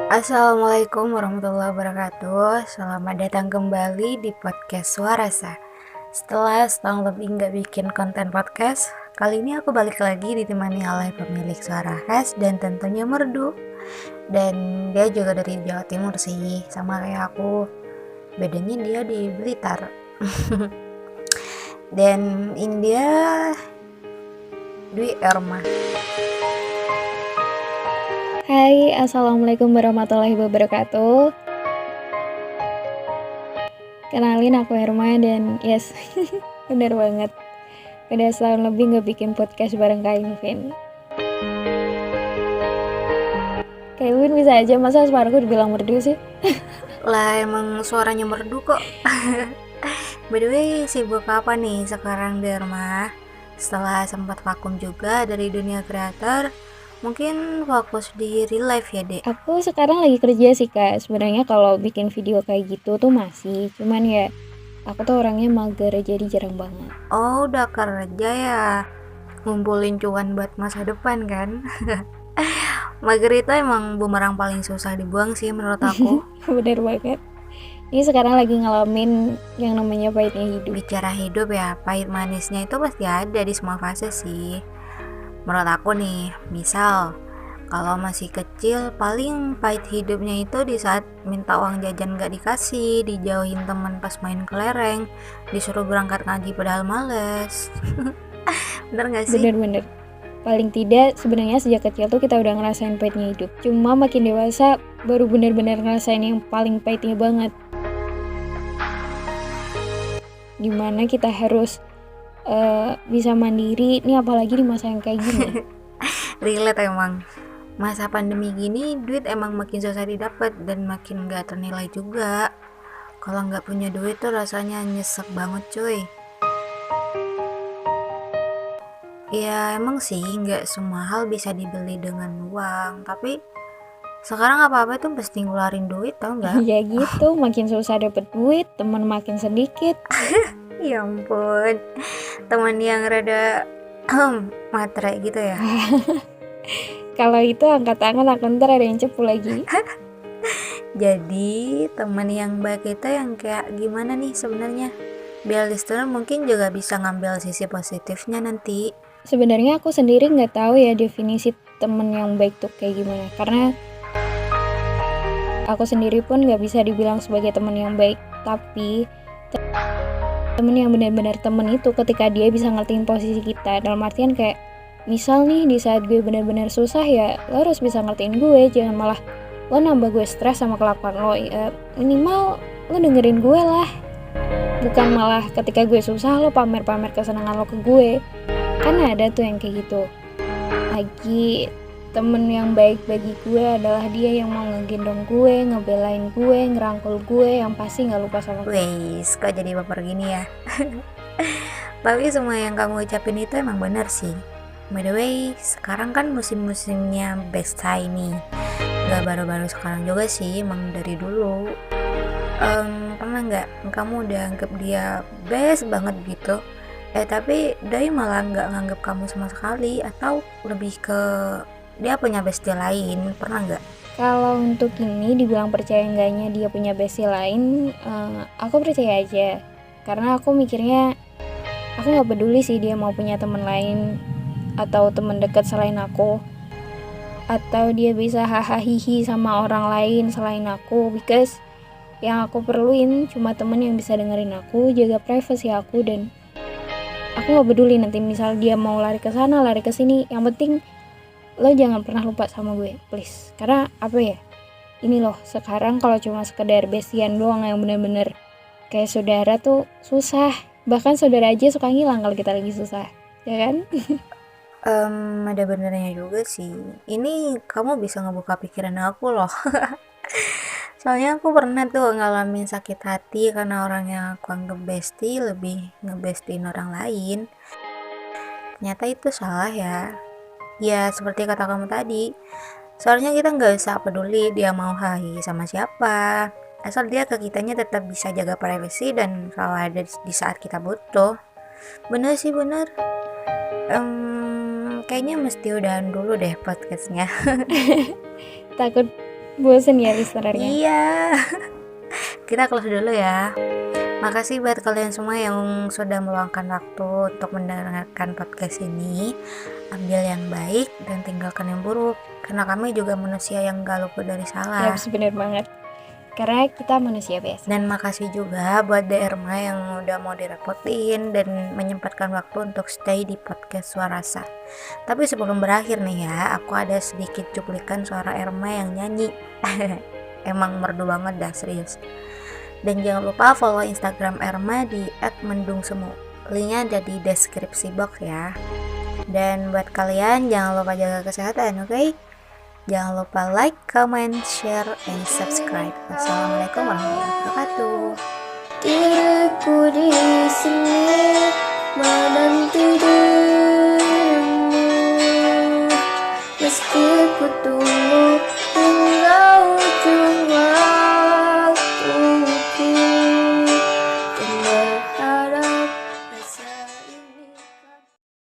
Assalamualaikum warahmatullahi wabarakatuh. Selamat datang kembali di podcast Suarasa. Setelah setahun lebih nggak bikin konten podcast, kali ini aku balik lagi ditemani oleh pemilik suara khas dan tentunya merdu. Dan dia juga dari Jawa Timur sih, sama kayak aku. Bedanya dia di Blitar. Dan ini dia Dwi Erma. Hai, Assalamualaikum warahmatullahi wabarakatuh. Kenalin aku Herma dan yes, bener banget. Udah setahun lebih gak bikin podcast bareng Kak Invin. Kak Invin bisa aja, masa suaraku dibilang merdu sih? Lah emang suaranya merdu kok. By the way, sibuk apa nih sekarang di rumah? Setelah sempat vakum juga dari dunia kreator, mungkin fokus di real life ya, Dek? Aku sekarang lagi kerja sih Kak. Sebenarnya kalau bikin video kayak gitu tuh masih, cuman ya aku tuh orangnya mager jadi jarang banget. Oh, udah kerja ya? Ngumpulin cuan buat masa depan kan? Mager itu emang bumerang paling susah dibuang sih menurut aku. Bener banget. Ini sekarang lagi ngalamin yang namanya pahitnya hidup. Bicara hidup ya, pahit manisnya itu pasti ada di semua fase sih. Menurut aku nih, misal kalau masih kecil paling pahit hidupnya itu di saat minta uang jajan gak dikasih, dijauhin teman pas main kelereng, disuruh berangkat ngaji padahal males. Bener gak sih? Bener-bener. Paling tidak sebenarnya sejak kecil tuh kita udah ngerasain pahitnya hidup. Cuma makin dewasa baru bener-bener ngerasain yang paling pahitnya banget. Gimana kita harus bisa mandiri, ini apalagi di masa yang kayak gini. Relate emang. Masa pandemi gini duit emang makin susah didapat dan makin gak ternilai juga. Kalau gak punya duit tuh rasanya nyesek banget cuy. Ya emang sih gak semua hal bisa dibeli dengan uang, tapi sekarang apa-apa tuh pasti ngeluarin duit, tau gak? Ya gitu, makin susah dapet duit, teman makin sedikit. Ya ampun, teman yang rada matre gitu ya. Kalau itu angkat tangan, aku ntar ada yang cepu lagi. Jadi teman yang baik itu yang kayak gimana nih sebenarnya? Biar listener mungkin juga bisa ngambil sisi positifnya nanti. Sebenarnya aku sendiri nggak tahu ya definisi temen yang baik tuh kayak gimana, karena aku sendiri pun nggak bisa dibilang sebagai teman yang baik. Tapi temen yang benar-benar temen itu ketika dia bisa ngertiin posisi kita, dalam artian kayak misal nih di saat gue benar-benar susah ya lo harus bisa ngertiin gue, jangan malah lo nambah gue stres sama kelakuan lo. Ya, minimal lo dengerin gue lah, bukan malah ketika gue susah lo pamer-pamer kesenangan lo ke gue. Kan ada tuh yang kayak gitu. Lagi temen yang baik bagi gue adalah dia yang mau ngegendong gue, ngebelain gue, ngerangkul gue, yang pasti gak lupa sama gue. Wes, kok jadi baper gini ya? Tapi semua yang kamu ucapin itu emang benar sih. By the way, sekarang kan musim-musimnya bestai nih. Gak baru-baru sekarang juga sih, emang dari dulu. Pernah gak kamu udah anggap dia best banget gitu? Tapi doi malah gak nganggap kamu sama sekali, atau lebih ke dia punya bestie lain, pernah nggak? Kalau untuk ini dibilang percaya enggaknya dia punya bestie lain, aku percaya aja. Karena aku mikirnya, aku nggak peduli sih dia mau punya teman lain atau teman dekat selain aku, atau dia bisa hahaha sama orang lain selain aku, because yang aku perluin cuma temen yang bisa dengerin aku, jaga privasi aku, dan aku nggak peduli nanti misal dia mau lari ke sana, lari ke sini. Yang penting lo jangan pernah lupa sama gue, please. Karena apa ya, ini loh sekarang kalau cuma sekedar bestian doang yang bener-bener kayak saudara tuh susah. Bahkan saudara aja suka ngilang kalau kita lagi susah, ya kan? Ada benernya juga sih. Ini kamu bisa ngebuka pikiran aku loh. Soalnya aku pernah tuh ngalamin sakit hati karena orang yang aku anggap bestie lebih ngebestiin orang lain. Ternyata itu salah ya. Ya seperti kata kamu tadi, soalnya kita nggak usah peduli dia mau hai sama siapa, asal dia ke kitanya tetap bisa jaga privasi dan selalu ada di saat kita butuh. Bener sih bener. Kayaknya mesti udahan dulu deh podcastnya. Takut bosen ya listenernya. Iya. Kita close dulu ya. Makasih buat kalian semua yang sudah meluangkan waktu untuk mendengarkan podcast ini. Ambil yang baik dan tinggalkan yang buruk. Karena kami juga manusia yang gak luput dari salah. Ya, bener banget. Karena kita manusia biasa. Dan makasih juga buat Derma yang udah mau direpotin dan menyempatkan waktu untuk stay di podcast Suarasa. Tapi sebelum berakhir nih ya, aku ada sedikit cuplikan suara Erma yang nyanyi. Emang merdu banget dah, serius. Dan jangan lupa follow Instagram Erma di @mendungsemu. Linknya ada di deskripsi box ya. Dan buat kalian jangan lupa jaga kesehatan, oke? Jangan lupa like, comment, share, and subscribe. Wassalamualaikum warahmatullahi wabarakatuh. Diriku di sini menanti dirimu, meski ku